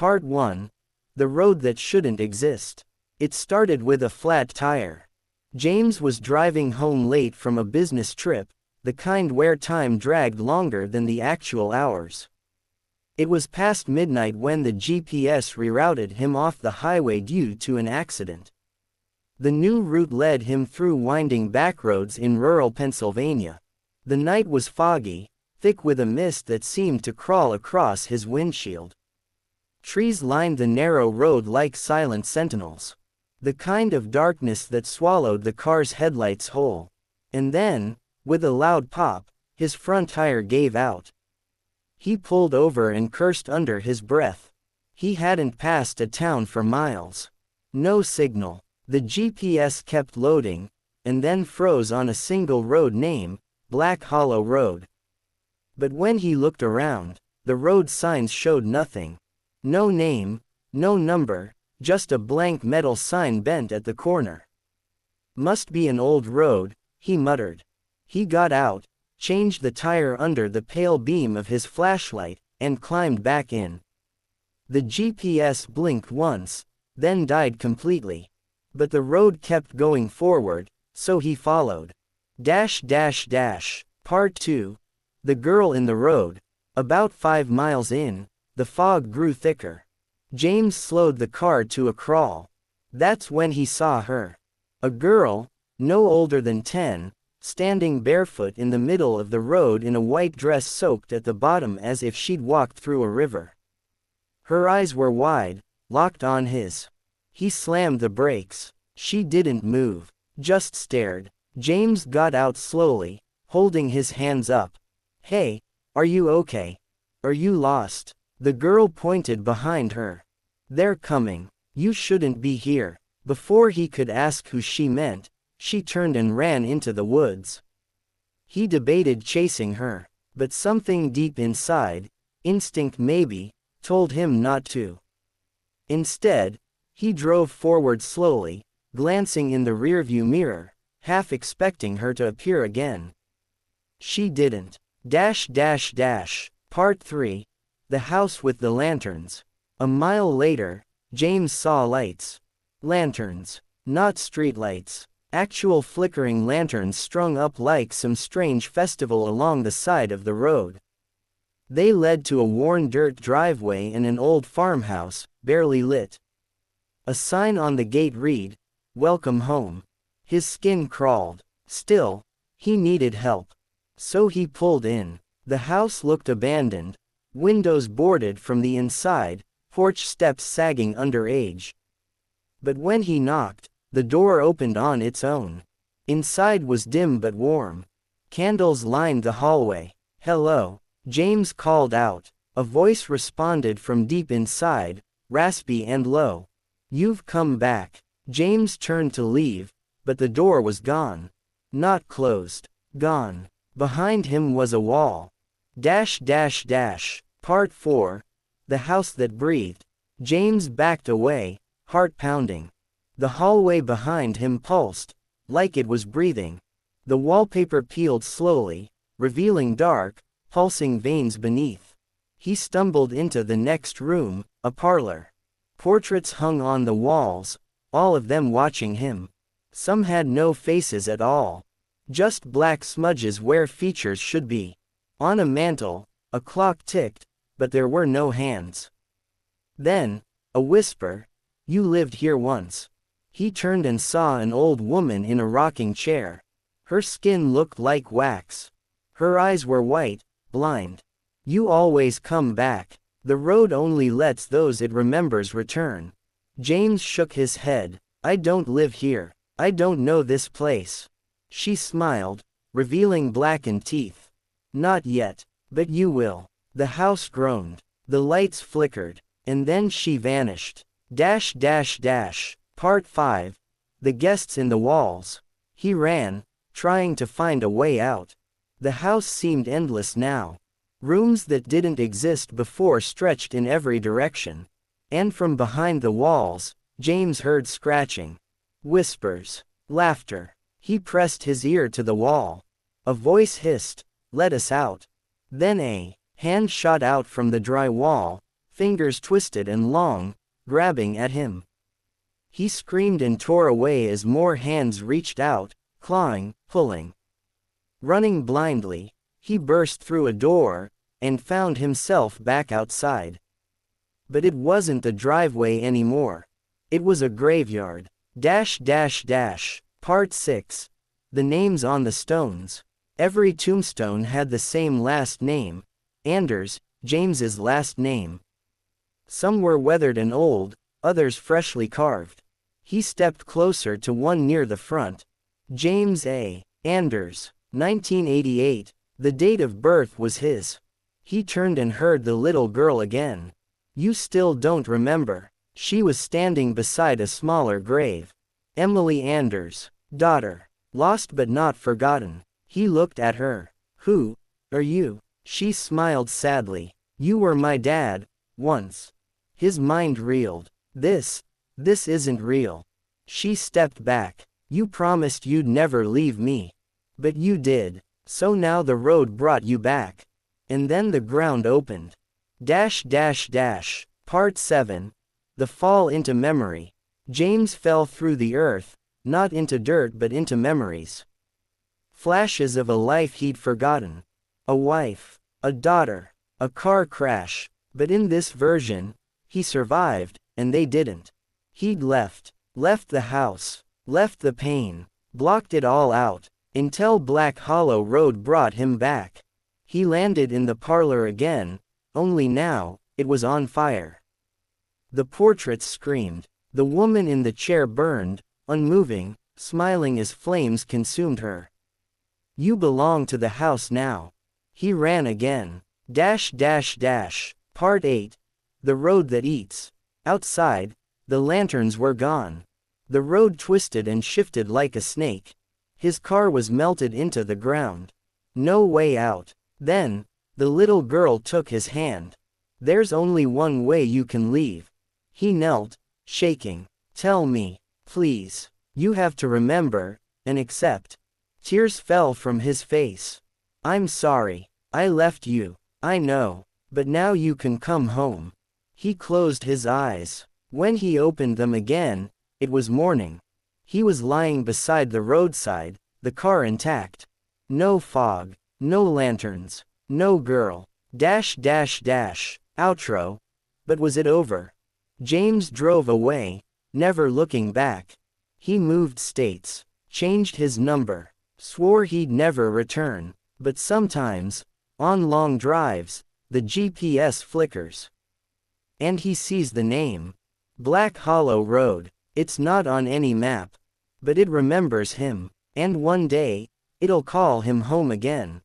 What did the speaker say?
Part 1. The road that shouldn't exist. It started with a flat tire. James was driving home late from a business trip, the kind where time dragged longer than the actual hours. It was past midnight when the GPS rerouted him off the highway due to an accident. The new route led him through winding backroads in rural Pennsylvania. The night was foggy, thick with a mist that seemed to crawl across his windshield. Trees lined the narrow road like silent sentinels. The kind of darkness that swallowed the car's headlights whole. And then, with a loud pop, his front tire gave out. He pulled over and cursed under his breath. He hadn't passed a town for miles. No signal. The GPS kept loading, and then froze on a single road name, Black Hollow Road. But when he looked around, the road signs showed nothing. No name, no number, just a blank metal sign bent at the corner. Must be an old road, he muttered. He got out, changed the tire under the pale beam of his flashlight, and climbed back in. The GPS blinked once, then died completely. But the road kept going forward, so he followed. Part 2. The girl in the road. About 5 miles in, the fog grew thicker. James slowed the car to a crawl. That's when he saw her. A girl, no older than 10, standing barefoot in the middle of the road in a white dress soaked at the bottom as if she'd walked through a river. Her eyes were wide, locked on his. He slammed the brakes. She didn't move, just stared. James got out slowly, holding his hands up. Hey, are you okay? Are you lost? The girl pointed behind her. They're coming. You shouldn't be here. Before he could ask who she meant, she turned and ran into the woods. He debated chasing her, but something deep inside, instinct maybe, told him not to. Instead, he drove forward slowly, glancing in the rearview mirror, half expecting her to appear again. She didn't. Part 3. The house with the lanterns. A mile later, James saw lights. Lanterns. Not streetlights. Actual flickering lanterns strung up like some strange festival along the side of the road. They led to a worn dirt driveway and an old farmhouse, barely lit. A sign on the gate read, "Welcome home." His skin crawled. Still, he needed help. So he pulled in. The house looked abandoned, windows boarded from the inside, porch steps sagging under age. But when he knocked, the door opened on its own. Inside was dim but warm. Candles lined the hallway. "Hello," James called out. A voice responded from deep inside, raspy and low. "You've come back." James turned to leave, but the door was gone. Not closed. Gone. Behind him was a wall. Part 4. The house that breathed. James backed away, heart pounding. The hallway behind him pulsed, like it was breathing. The wallpaper peeled slowly, revealing dark, pulsing veins beneath. He stumbled into the next room, a parlor. Portraits hung on the walls, all of them watching him. Some had no faces at all. Just black smudges where features should be. On a mantel, a clock ticked, but there were no hands. Then, a whisper, "You lived here once." He turned and saw an old woman in a rocking chair. Her skin looked like wax. Her eyes were white, blind. "You always come back. The road only lets those it remembers return." James shook his head. "I don't live here. I don't know this place." She smiled, revealing blackened teeth. "Not yet, but you will." The house groaned. The lights flickered, and then she vanished. Part 5. The guests in the walls. He ran, trying to find a way out. The house seemed endless now. Rooms that didn't exist before stretched in every direction. And from behind the walls, James heard scratching. Whispers. Laughter. He pressed his ear to the wall. A voice hissed, "Let us out." Then a hand shot out from the dry wall, fingers twisted and long, grabbing at him. He screamed and tore away as more hands reached out, clawing, pulling. Running blindly, he burst through a door, and found himself back outside. But it wasn't the driveway anymore. It was a graveyard. Part 6. The names on the stones. Every tombstone had the same last name, Anders, James's last name. Some were weathered and old, others freshly carved. He stepped closer to one near the front. James A. Anders, 1988. The date of birth was his. He turned and heard the little girl again. You still don't remember. She was standing beside a smaller grave. Emily Anders, daughter. Lost but not forgotten. He looked at her. Who are you? She smiled sadly. You were my dad, once. His mind reeled. This isn't real. She stepped back. You promised you'd never leave me. But you did. So now the road brought you back. And then the ground opened. Part 7. The fall into memory. James fell through the earth, not into dirt but into memories. Flashes of a life he'd forgotten. A wife, a daughter, a car crash, but in this version, he survived, and they didn't. He'd left the house, left the pain, blocked it all out, until Black Hollow Road brought him back. He landed in the parlor again, only now, it was on fire. The portraits screamed. The woman in the chair burned, unmoving, smiling as flames consumed her. You belong to the house now. He ran again. Part 8. The road that eats. Outside, the lanterns were gone. The road twisted and shifted like a snake. His car was melted into the ground. No way out. Then, the little girl took his hand. There's only one way you can leave. He knelt, shaking. Tell me, please. You have to remember, and accept. Tears fell from his face. I'm sorry. I left you. I know. But now you can come home. He closed his eyes. When he opened them again, it was morning. He was lying beside the roadside, the car intact. No fog, no lanterns, no girl. Outro. But was it over? James drove away, never looking back. He moved states, changed his number, swore he'd never return. But sometimes, on long drives, the GPS flickers. And he sees the name. Black Hollow Road. It's not on any map. But it remembers him. And one day, it'll call him home again.